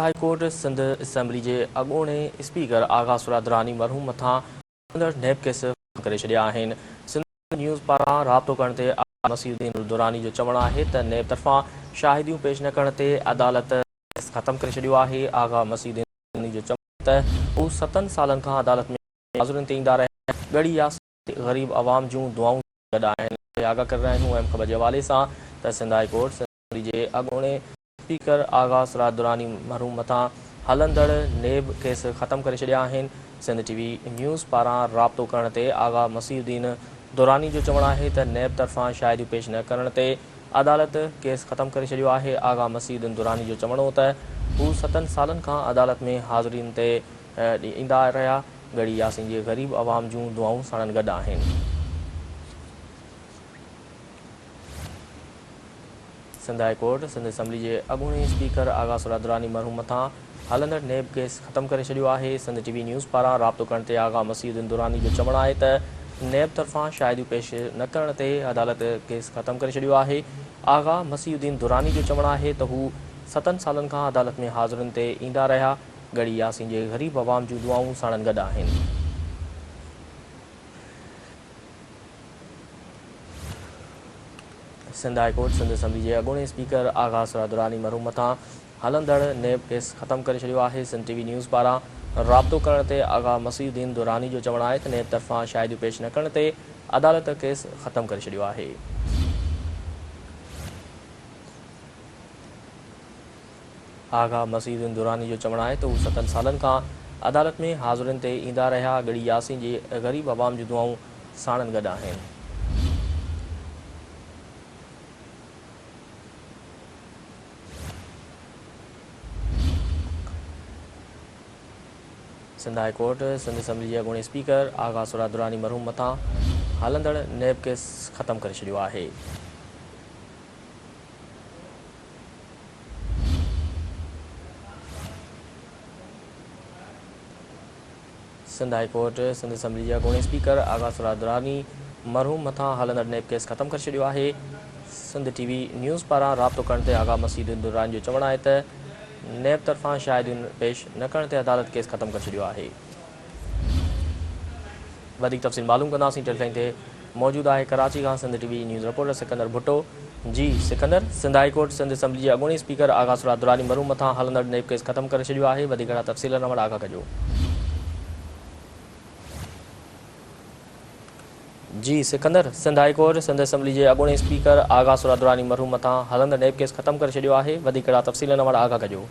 High court Sindh assembly के अॻूणे speaker आगा सुरादरानी मरहूम मथां नेब केस करे छॾिया आहिनि। सिंध न्यूज़ पारां राब्तो करण ते मसीउद्दीन दुरानी जो चवणु आहे त नेब तरफ़ां शाहिदियूं पेश न करण ते अदालत केस ख़तमु करे छॾियो आहे। आगा मसीउद्दीन दुरानी जो चवणु त हू 7 सालनि खां अदालत में हाज़िरियुनि ते ईंदा रहिया आहिनि। ॻड़ी यासीन ग़रीब आवाम जूं दुआऊं गॾु आहिनि। आगाह करे रहिया आहियूं अहम ख़बर जे हवाले सां त सिंध हाई कोर्ट असेंबली जे अॻूणे स्पीकर आगा सुरादरानी मरहूम मथां हलंदड़ नेब केस ख़तमु करे छॾिया आहिनि। सिंध टीवी न्यूज़ पारां राब्तो करण ते आगा मसीउद्दीन दुरानी जो चवणु आहे त नेब तरफ़ां शाहिदियूं पेश न करण ते अदालत केस ख़तमु करे छॾियो आहे। आगा मसीउद्दीन दुरानी जो चवणो त हू 7 सालनि खां अदालत में हाज़िरियुनि ते ईंदा रहिया। ॻड़ी यासीन जे ग़रीब आवाम जूं दुआऊं साणनि गॾु आहिनि। Sindh high court Sindh assembly के अॻूणे स्पीकर आगा सुरादरानी मरहूम मथां हलंदड़ नेब केस ख़तमु करे छॾियो आहे। सिंध टीवी न्यूज़ पारां राब्तो करण ते आगा मसीउद्दीन दुरानी जो चवणु आहे त नेब तरफ़ां शाहिदियूं पेश न करण ते अदालत केस ख़तमु करे छॾियो आहे। आगा मसीउद्दीन दुरानी जो चवणु आहे त हू 7 सालनि खां अदालत में हाज़िरियुनि ते ईंदा रहिया। ॻड़ी यासीन जे ग़रीब आवाम जूं दुआऊं साणनि गॾु आहिनि। Sindh high court Sindh assembly के अॻूणे स्पीकर आगा सुरादरानी मरहूम मथां हलंदड़ नेब केस ख़तमु करे छॾियो आहे। सिंध टीवी न्यूज़ पारां राब्तो करण ते आगा मसीउद्दीन दुरानी जो चवणु आहे त नेब तरफ़ां शाहिदियूं पेश न करण ते अदालत केस ख़तमु करे छॾियो आहे। आगा मसीउद्दीन दुरानी जो चवणु आहे त हू 7 सालनि खां अदालत में हाज़िरियुनि ते ईंदा रहिया। ॻड़ी यासीन जे ग़रीब आवाम जूं दुआऊं साणनि गॾु आहिनि। Sindh high court Sindh assembly के अॻूणे स्पीकर आगा सुरादरानी मरहूम मथां हलंदड़ नेब केस ख़तमु करे छॾियो आहे। Sindh high court Sindh assembly के अॻूणे स्पीकर आगा सुरादरानी मरहूम मथां हलंदड़ नेब केस ख़तमु करे छॾियो आहे। सिंध टीवी न्यूज़ पारां राब्तो करण ते आगा मसीउद्दीन दुरानी जो चवणु आहे त नेब तरफ़ां शाहिदियुनि पेश न करण ते अदालत केस ख़तमु करे छॾियो आहे। वधीक तफ़सील मालूम कंदासीं। टेलीलाइन ते मौजूदु आहे कराची खां Sindh TV news reporter Sikandar Bhutto. जी Sikandar, Sindh high court Sindh assembly के अॻूणे स्पीकर आगा सुरादरानी मरहूम मथां हलंदड़ नेब केस ख़तमु करे छॾियो आहे। वधीक घणा तफ़सील न आगाह कजो। जी Sikandar, Sindh high court Sindh assembly के अॻूणे स्पीकर आगा सुरादरानी मरहूम मथां हलंदड़ नेब केस ख़तमु करे छॾियो आहे। वधीक घणा तफ़सील न आगाह कजो।